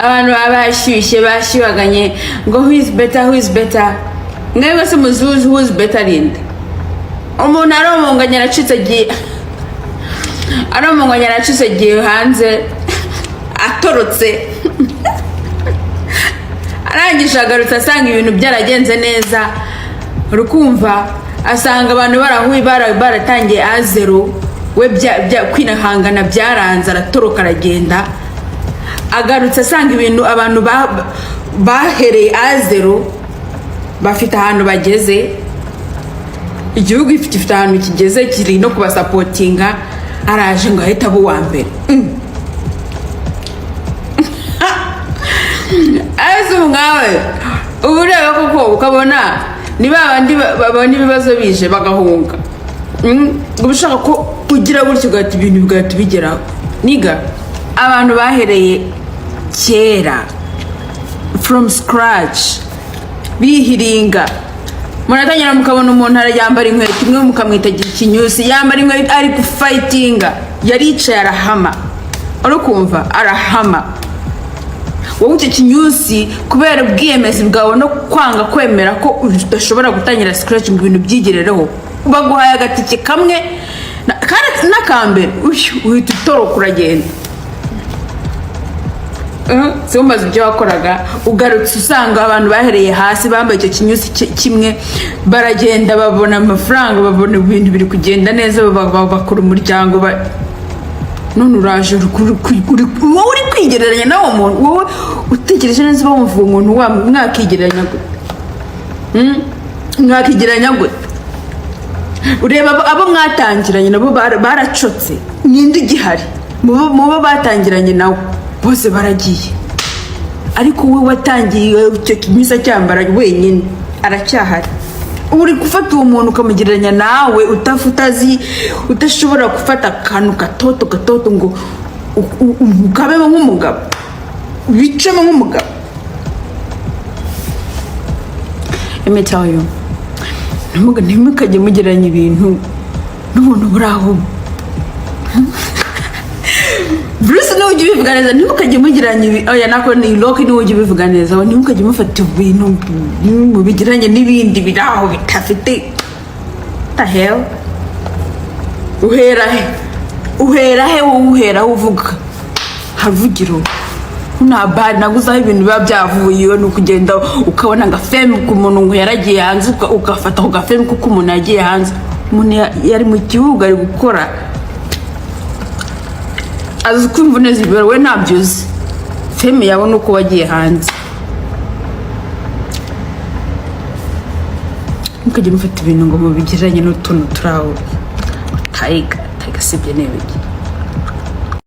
abantu bashyuhaganye ngo who is better mwebwe se muzuzi who is better rinde umuntu aromonganya aracitse giye hanze atorotse arangije agarutse asanga ibintu byaragenze neza rukumva asanga abantu barahuye baratangiye azero we kwinahangana byaranze aratoroka aragenda agarutse asanga ibintu abantu bahereye azero bafite ahantu bageze igihugu ifite ahantu kigeze kiri no kubasapotinga araje ngo ahita abo wa mbere azi umwawe ubu reba koko ukabona ni babandi babona ibibazo bije bagahunga ubushaka ko ugira gutyo ugahita ibintu bigahita bigeraho niga abantu bahereye kera from scratch bihiringa munatangira mukabona umuntu arayambara inkweto imwe mukamwitagira ikinyusi yambara inkweto ari gufightinga yaricaye arahama urukumva arahama wowe icyo kinyusi kubera ubwiyemezi bwawe no kwanga kwemera ko udashobora gutangira scratch ngo ibintu byigerereho baguhaye agatike kamwe n'akambere uhita utoroka uragenda se umaze ibyo wakoraga ugarutse usanga abantu bahereye hasi bambaye icyo kinyusi kimwe baragenda babona amafaranga babona ibintu biri kugenda neza bakora umuryango none uraje wowe uri kwigereranya nawo muntu wowe utekereje neza bamuvuga umuntu mwakigereranya gwe ureba abo mwatangiranye nabo baracotse ninde igihari mubo batangiranye nawe bose baragiye ariko wowe watangiye icyo kimisa cyambara wenyine aracyahari uri gufata uwo muntu ukamugereranya nawe udashobora gufata akantu gatoto ngo ukabemo nk'umugabo wicemo nk'umugabo. Let me tell you, ntimukajye mugereranya ibintu n'umuntu buri aho. Bruce niwe ujya ubivuga neza, ntimukajye mugereranya oya nako ni Loki niwe ujya ubivuga neza, ntimukajye mufata ibintu mubigereranya n'ibindi biri aho bitafite. The hell? Uhera he uvuga havugiro nta bad naguzaho ibintu biba byavuye no kugenda ukabona ngafeme ku muntu ngo yaragiye hanze ugafata ugafeme kuko umuntu yagiye hanze, umuntu yari mu gihugu ari gukora azi kumva neza ibiro we ntabyuzi feme yabona uko wagiye hanze. Mukajye mufata ibintu ngo mubigeranye n'utuntu turaho tayiga sibye nebiki.